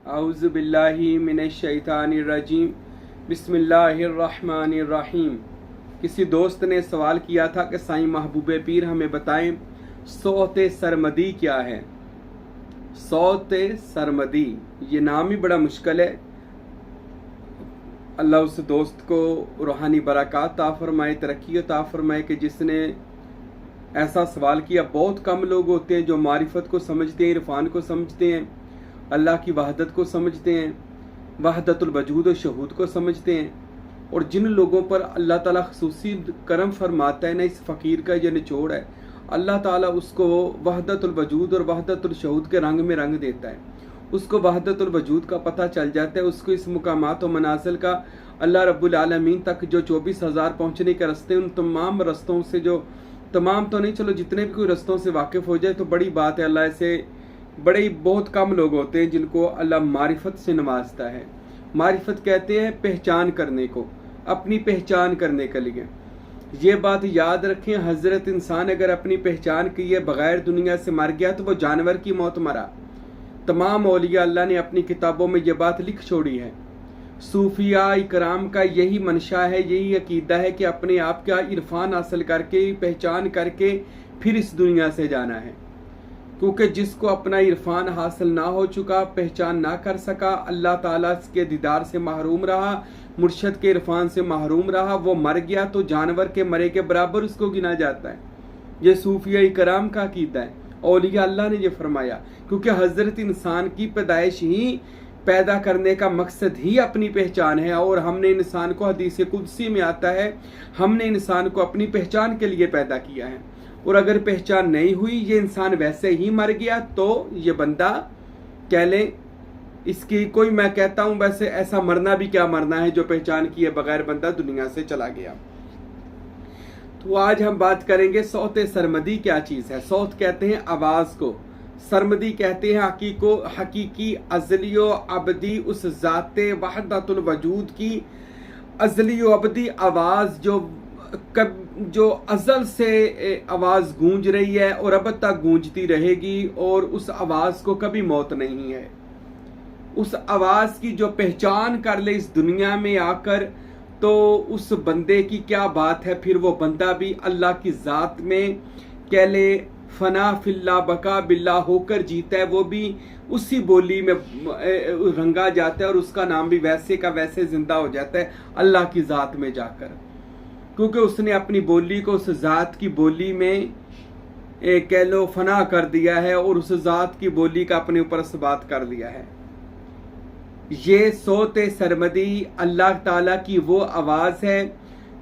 अऊज़ु बिल्लाहि मिनश्शैतानिर्रजीम बिस्मिल्लाहिर्रहमानिर्रहीम। किसी दोस्त ने सवाल किया था कि साईं महबूब पीर हमें बताएं सौते सरमदी क्या है। सौते सरमदी ये नाम ही बड़ा मुश्किल है। अल्लाह उस दोस्त को रूहानी बरक़ात अता फरमाए, तरक्की अता फरमाए कि जिसने ऐसा सवाल किया। बहुत कम लोग होते हैं जो मारिफत को समझते हैं, इरफान को समझते हैं, अल्लाह की वहदत को समझते हैं, वहदतुल वजूद और शहूद को समझते हैं। और जिन लोगों पर अल्लाह ताला खुसूसी करम फरमाता है ना, इस फ़कीर का ये निचोड़ है, अल्लाह ताला उसको वहदतुल वजूद और वहदतुल शहूद के रंग में रंग देता है। उसको वहदतुल वजूद का पता चल जाता है, उसको इस मुकामात और मनासिल का, अल्लाह रब्बुल आलमीन तक जो 24,000 पहुँचने के रस्ते, उन तमाम रस्तों से, जो तमाम तो नहीं, चलो जितने भी कोई रस्तों से वाकिफ़ हो जाए तो बड़ी बात है। अल्लाह से बड़े बहुत कम लोग होते हैं जिनको अल्लाह मारिफत से नवाजता है। मारिफत कहते हैं पहचान करने को, अपनी पहचान करने के लिए। ये बात याद रखें, हज़रत इंसान अगर अपनी पहचान किए बग़ैर दुनिया से मर गया तो वो जानवर की मौत मरा। तमाम औलिया अल्लाह ने अपनी किताबों में ये बात लिख छोड़ी है। सूफिया इकराम का यही मंशा है, यही अकीदा है कि अपने आप का इरफान हासिल करके, पहचान करके फिर इस दुनिया से जाना है। क्योंकि जिसको अपना इरफान हासिल ना हो चुका, पहचान ना कर सका, अल्लाह ताला के दीदार से महरूम रहा, मुर्शद के इरफान से महरूम रहा, वो मर गया तो जानवर के मरे के बराबर उसको गिना जाता है। ये सूफिया इकराम का अकीदा है, औलिया अल्लाह ने ये फरमाया। क्योंकि हज़रत इंसान की पैदाइश ही, पैदा करने का मकसद ही अपनी पहचान है। और हमने इंसान को, हदीस कुदसी में आता है, हमने इंसान को अपनी पहचान के लिए पैदा किया है। और अगर पहचान नहीं हुई, ये इंसान वैसे ही मर गया, तो ये बंदा कह ले इसकी कोई, मैं कहता हूँ वैसे ऐसा मरना भी क्या मरना है जो पहचान किए बगैर बंदा दुनिया से चला गया। तो आज हम बात करेंगे सौते सरमदी क्या चीज़ है। सौत कहते हैं आवाज़ को, सरमदी कहते हैं हकीकी अज़ली व अबदी उस ज़ाते वहदतुल वजूद की अज़ली व अबदी आवाज़ जो अज़ल से आवाज़ गूंज रही है और अब तक गूंजती रहेगी, और उस आवाज़ को कभी मौत नहीं है। उस आवाज़ की जो पहचान कर ले इस दुनिया में आकर, तो उस बंदे की क्या बात है। फिर वो बंदा भी अल्लाह की ज़ात में कह ले फना फिल्ला बका बिल्ला होकर जीता है। वो भी उसी बोली में रंगा जाता है और उसका नाम भी वैसे का वैसे जिंदा हो जाता है अल्लाह की ज़ात में जाकर। क्योंकि उसने अपनी बोली को उस ज़ात की बोली में कह लो फना कर दिया है, और उस ज़ात की बोली का अपने ऊपर सबात कर लिया है। ये सौते सरमदी अल्लाह ताला की वो आवाज़ है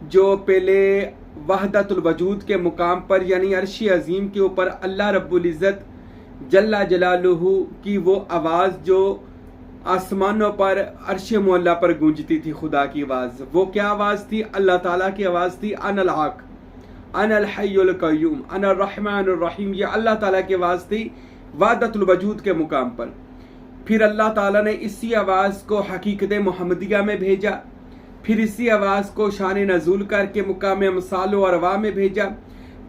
जो पहले वहदतुल वजूद के मुकाम पर, यानी अर्श अजीम के ऊपर अल्लाह रब्बुल इज़्ज़त जल्ला जलालुहु की वो आवाज़ जो आसमानों पर अर्श मुअल्ला पर गूंजती थी, खुदा की आवाज़। वो क्या आवाज़ थी? अल्लाह ताला की आवाज़ थी। अनल हक, अनल हय्युल क़य्यूम, अनर रहमानुर रहीम। ये अल्लाह ताला की आवाज़ थी वहदतुल वजूद के मुकाम पर। फिर अल्लाह ताला ने इसी आवाज़ को हकीकत मुहम्मदिया में भेजा। फिर इसी आवाज़ को शान नज़ूल करके मुकाम अमसाल व अरवा में भेजा।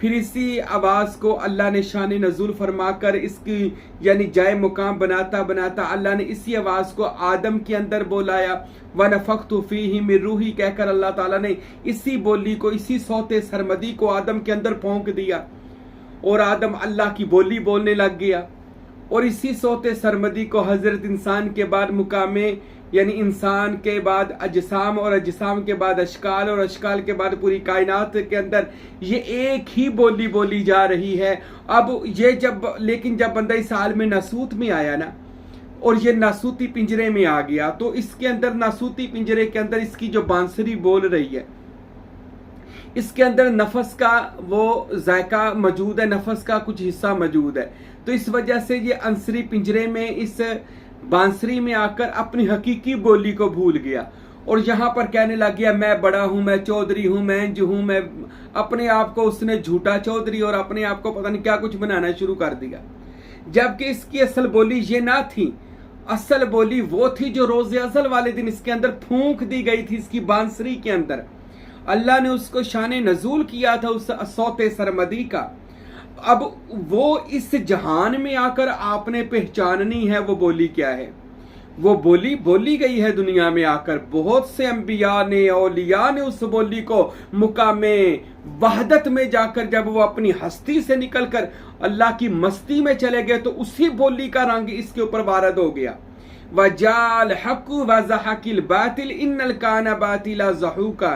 फिर इसी आवाज़ को अल्लाह ने शान नज़ूल फरमा कर इसकी यानी जाए मुकाम बनाता बनाता अल्लाह ने इसी आवाज़ को आदम के अंदर बोलाया। व नफ़ख्तु फ़ीही मिन रूही कहकर अल्लाह ताला ने इसी बोली को, इसी सौते सरमदी को आदम के अंदर फोंक दिया, और आदम अल्लाह की बोली बोलने लग गया। और इसी सौते सरमदी को हज़रत इंसान के बाद मुकामे, यानी इंसान के बाद अजसाम, और अजसाम के बाद अशकाल, और अशकाल के बाद पूरी कायनात के अंदर ये एक ही बोली बोली जा रही है। अब ये लेकिन जब बंदा इस हाल में नासूत में आया ना, और ये नासूती पिंजरे में आ गया, तो इसके अंदर, नासूती पिंजरे के अंदर इसकी जो बांसुरी बोल रही है, इसके अंदर नफस का वो जायका मौजूद है, नफस का कुछ हिस्सा मौजूद है। तो इस वजह से ये अंसरी पिंजरे में, इस बांसुरी में आकर अपनी हकीकी बोली को भूल गया, और यहाँ पर कहने लग गया मैं बड़ा हूँ, मैं चौधरी हूँ, मैं इंज हूँ, मैं अपने आप को, उसने झूठा चौधरी और अपने आप को पता नहीं क्या कुछ बनाना शुरू कर दिया। जबकि इसकी असल बोली ये ना थी। असल बोली वो थी जो रोज़े अज़ल वाले दिन इसके अंदर फूंक दी गई थी, इसकी बांसुरी के अंदर। अल्लाह ने उसको शान नज़ूल किया था उस सौते सरमदी का। अब वो इस जहान में आकर आपने पहचाननी है वो बोली क्या है। वो बोली बोली गई है दुनिया में आकर। बहुत से अंबिया ने, औलिया ने उस बोली को मुकामे वहदत में जाकर जब वो अपनी हस्ती से निकलकर अल्लाह की मस्ती में चले गए तो उसी बोली का रंग इसके ऊपर वारद हो गया। वजाल हक व ज़हकिल बातिल इन्नल काना बातिला ज़हूका।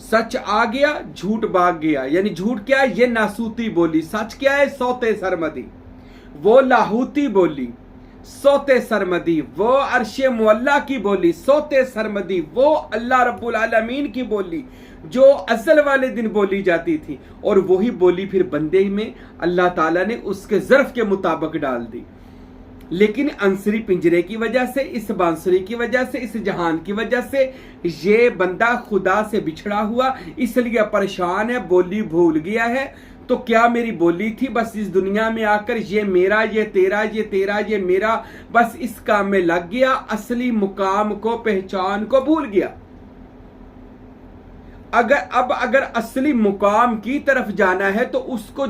सच आ गया, झूठ भाग गया। यानी झूठ क्या है? ये नासूती बोली। सच क्या है? सोते सरमदी। वो लाहूती बोली, सोते सरमदी। वो अर्शे मुअल्ला की बोली, सोते सरमदी। वो अल्लाह रब्बुल आलमीन की बोली जो अज़ल वाले दिन बोली जाती थी, और वही बोली फिर बंदे में अल्लाह ताला ने उसके ज़र्फ के मुताबिक डाल दी। लेकिन अंसरी पिंजरे की वजह से, इस बांसुरी की वजह से, इस जहान की वजह से ये बंदा खुदा से बिछड़ा हुआ, इसलिए परेशान है, बोली भूल गया है। तो क्या मेरी बोली थी? बस इस दुनिया में आकर ये मेरा, ये तेरा, ये तेरा, ये मेरा, बस इस काम में लग गया, असली मुकाम को, पहचान को भूल गया। अगर असली मुकाम की तरफ जाना है तो उसको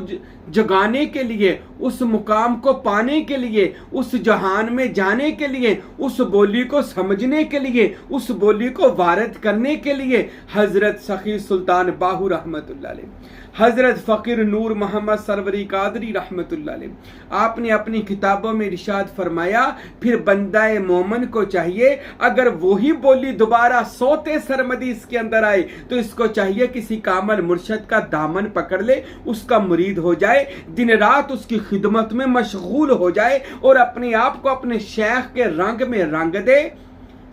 जगाने के लिए, उस मुकाम को पाने के लिए, उस जहान में जाने के लिए, उस बोली को समझने के लिए, उस बोली को वारद करने के लिए हजरत सखी सुल्तान बाहू रहमतुल्लाह अलैह, हजरत फ़कीर नूर मोहम्मद सरवरी कादरी रहमतुल्लाह अलैह, आपने अपनी किताबों में इरशाद फरमाया, फिर बंदाए मोमन को चाहिए अगर वही बोली दोबारा सोते सरमदी इसके अंदर आए तो इसको चाहिए किसी कामल मुर्शद का दामन पकड़ ले, उसका मुरीद हो जाए, दिन रात उसकी खिदमत में मशगूल हो जाए और अपने आप को अपने शेख के रंग में रंग दे,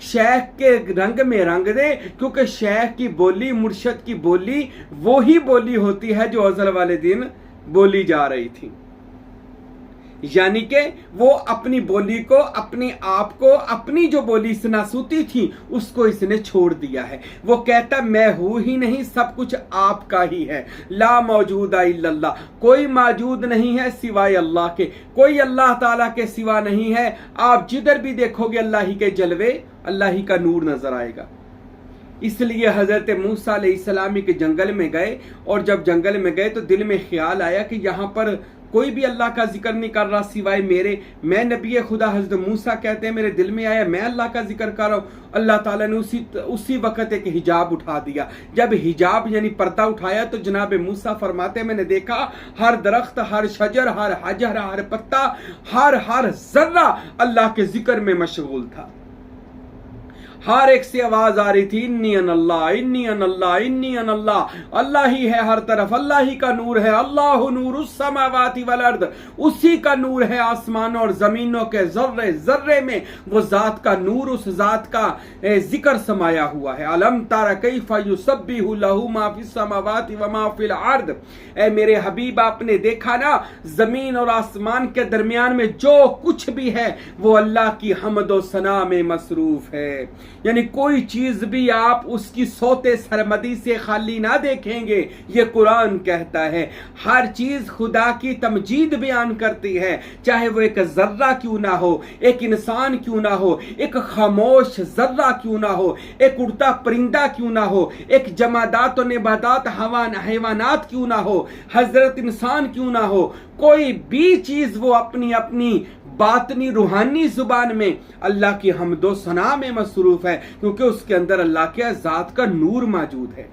शेख के रंग में रंग दे। क्योंकि शेख की बोली, मुर्शद की बोली वो ही बोली होती है जो अज़ल वाले दिन बोली जा रही थी। यानी कि वो अपनी बोली को, अपने आप को, अपनी जो बोली इस नासूती थी उसको इसने छोड़ दिया है। वो कहता मैं हूं ही नहीं, सब कुछ आपका ही है। ला मौजूदा इल्लल्लाह, कोई मौजूद नहीं है सिवाय अल्लाह के, कोई अल्लाह ताला के सिवा नहीं है। आप जिधर भी देखोगे अल्लाह ही के जलवे, अल्लाह ही का नूर नजर आएगा। इसलिए हजरत मूसा अलैहिस्सलाम के जंगल में गए, और जब जंगल में गए तो दिल में ख्याल आया कि यहाँ पर कोई भी अल्लाह का जिक्र नहीं कर रहा सिवाय मेरे, मैं नबी खुदा। हजरत मूसा कहते हैं मेरे दिल में आया मैं अल्लाह का जिक्र कर रहा हूँ। अल्लाह ताला ने उसी वक्त एक हिजाब उठा दिया। जब हिजाब यानी पर्दा उठाया तो जनाब मूसा फरमाते मैंने देखा हर दरख्त, हर शजर, हर हजर, हर पत्ता, हर जर्रा अल्लाह के जिक्र में मशगूल था। हर एक से आवाज आ रही थी इन्नी अन अल्लाह, इन्नी अन अल्लाह, इन्नी अन अल्लाह। अल्लाह ही है हर तरफ, अल्लाह ही का नूर है। अल्लाहु नूरुस समावाति वल अर्द, उसी का नूर है आसमानों और जमीनों के जर्रे जर्रे में। वो जात का नूर, उस जात का जिक्र समाया हुआ है। अलम तारा कैफा युसब्बिहु लहु मा फिस समावाति व मा फिल अर्द। ए मेरे हबीब आपने देखा ना जमीन और आसमान के दरमियान में जो कुछ भी है वो अल्लाह की हम्द व सना में मसरूफ है। यानी कोई चीज भी आप उसकी सोते सरमदी से खाली ना देखेंगे, ये कुरान कहता है। हर चीज खुदा की तमजीद बयान करती है, चाहे वो एक जर्रा क्यों ना हो, एक इंसान क्यों ना हो, एक खामोश जर्रा क्यों ना हो, एक उड़ता परिंदा क्यों ना हो, एक जमादात और नबादात हैवानात क्यों ना हो, हजरत इंसान क्यों ना हो, कोई भी चीज वो अपनी अपनी बातनी रूहानी जुबान में अल्लाह की हम्दो सना में मसरूफ है, क्योंकि उसके अंदर अल्लाह के जात का नूर मौजूद है।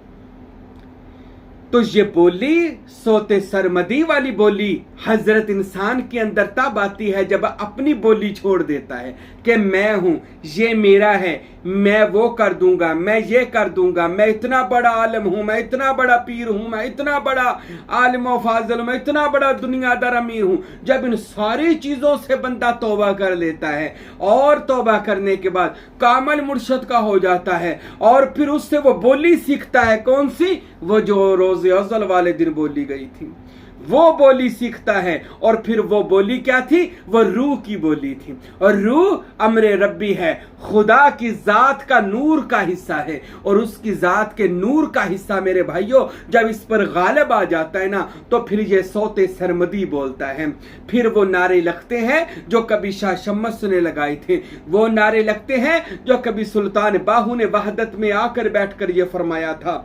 तो ये बोली सोते सरमदी वाली बोली हजरत इंसान के अंदर तब आती है जब अपनी बोली छोड़ देता है कि मैं हूं, ये मेरा है, मैं वो कर दूंगा, मैं ये कर दूंगा, मैं इतना बड़ा आलम हूं, मैं इतना बड़ा पीर हूं, मैं इतना बड़ा आलिम व फाजिल, मैं इतना बड़ा दुनियादार अमीर हूं। जब इन सारी चीजों से बंदा तौबा कर लेता है और तौबा करने के बाद कामल मुर्शद का हो जाता है और फिर उससे वो बोली सीखता है, कौन सी? वो जो रोज़े अज़ल वाले दिन बोली गई थी वो बोली सीखता है। और फिर वो बोली क्या थी? वो रूह की बोली थी। और रूह अमरे रब्बी है, खुदा की जात का नूर का हिस्सा है। और उसकी जात के नूर का हिस्सा मेरे भाइयों जब इस पर गालिब आ जाता है ना, तो फिर ये सोते सरमदी बोलता है। फिर वो नारे लगते हैं जो कभी शाह शम्स ने लगाए थे, वो नारे लगते हैं जो कभी सुल्तान बाहू ने वहदत में आकर बैठकर ये फरमाया था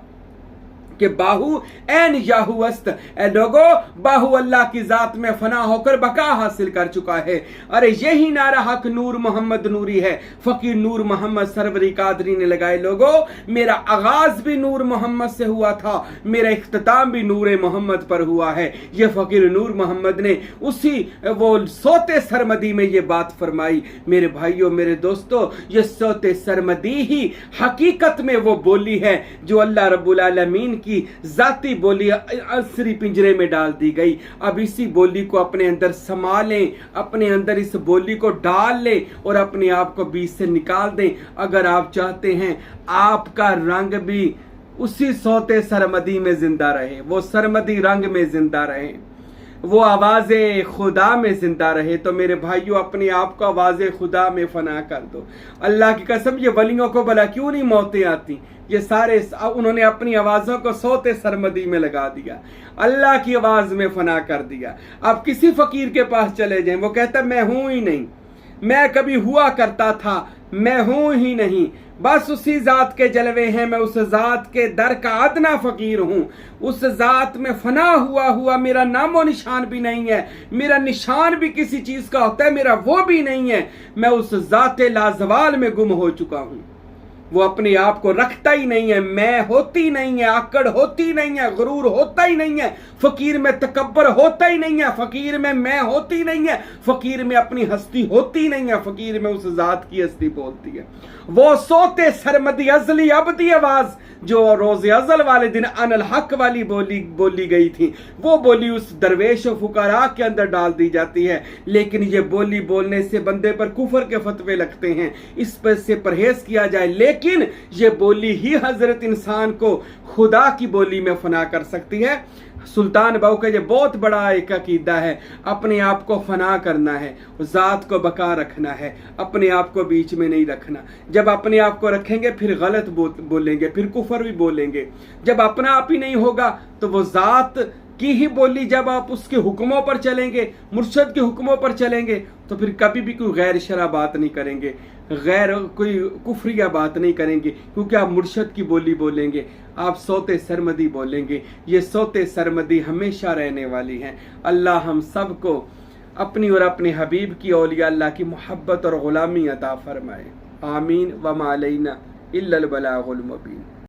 کہ باہو این یاہو است، اے لوگو باہو اللہ کی ذات میں فنا ہو کر بقا حاصل کر چکا ہے۔ ارے یہی نعرہ حق نور محمد نوری ہے، فقیر نور محمد سروری قادری نے لگائے۔ لوگو میرا آغاز بھی نور محمد سے ہوا تھا، میرا اختتام بھی نور محمد پر ہوا ہے۔ یہ فقیر نور محمد نے اسی وہ سوتے سرمدی میں یہ بات فرمائی۔ میرے بھائیوں، میرے دوستو، یہ سوتے سرمدی ہی حقیقت میں وہ بولی ہے جو اللہ رب العالمین کی ذاتی بولی عصری پنجرے میں ڈال دی گئی۔ اب اسی بولی کو اپنے اندر سنبھالیں، اپنے اندر اس بولی کو ڈال لیں اور اپنے آپ کو بیچ سے نکال دیں۔ اگر آپ چاہتے ہیں آپ کا رنگ بھی اسی سوتے سرمدی میں زندہ رہے، وہ سرمدی رنگ میں زندہ رہے، وہ آواز خدا میں زندہ رہے، تو میرے بھائیوں اپنے آپ کو آواز خدا میں فنا کر دو۔ اللہ کی قسم، یہ ولیوں کو بھلا کیوں نہیں موتیں آتی؟ یہ سارے انہوں نے اپنی آوازوں کو سوتے سرمدی میں لگا دیا، اللہ کی آواز میں فنا کر دیا۔ آپ کسی فقیر کے پاس چلے جائیں، وہ کہتا میں ہوں ہی نہیں، میں کبھی ہوا کرتا تھا، میں ہوں ہی نہیں، بس اسی ذات کے جلوے ہیں، میں اس ذات کے در کا ادنا فقیر ہوں، اس ذات میں فنا ہوا میرا نام و نشان بھی نہیں ہے، میرا نشان بھی کسی چیز کا ہوتا ہے، میرا وہ بھی نہیں ہے، میں اس ذات لازوال میں گم ہو چکا ہوں۔ وہ اپنے آپ کو رکھتا ہی نہیں ہے، میں ہوتی نہیں ہے، آکڑ ہوتی نہیں ہے، غرور ہوتا ہی نہیں ہے، فقیر میں تکبر ہوتا ہی نہیں ہے، فقیر میں ہوتی نہیں ہے، فقیر میں اپنی ہستی ہوتی نہیں ہے، فقیر میں اس ذات کی ہستی بولتی ہے۔ وہ سوتے سرمدی ازلی ابدی آواز جو روز ازل والے دن ان الحق والی بولی گئی تھی، وہ بولی اس درویش و فقراء کے اندر ڈال دی جاتی ہے۔ لیکن یہ بولی بولنے سے بندے پر کفر کے فتوے لگتے ہیں، اس پر سے پرہیز کیا جائے، لیکن یہ بولی ہی حضرت انسان کو خدا کی بولی میں فنا کر سکتی ہے۔ سلطان باؤ کا یہ بہت بڑا ایک عقیدہ ہے، اپنے آپ کو فنا کرنا ہے، ذات کو بقا رکھنا ہے، اپنے آپ کو بیچ میں نہیں رکھنا۔ جب اپنے آپ کو رکھیں گے پھر غلط بولیں گے، پھر کفر بھی بولیں گے۔ جب اپنا آپ ہی نہیں ہوگا تو وہ ذات کی ہی بولی، جب آپ اس کے حکموں پر چلیں گے، مرشد کے حکموں پر چلیں گے، تو پھر کبھی بھی کوئی غیر شرع بات نہیں کریں گے، غیر کوئی کفریہ بات نہیں کریں گے، کیونکہ آپ مرشد کی بولی بولیں گے، آپ سوتے سرمدی بولیں گے۔ یہ سوتے سرمدی ہمیشہ رہنے والی ہیں۔ اللہ ہم سب کو اپنی اور اپنے حبیب کی اولیاء اللہ کی محبت اور غلامی عطا فرمائے، آمین۔ وما علینا الا البلاغ المبین۔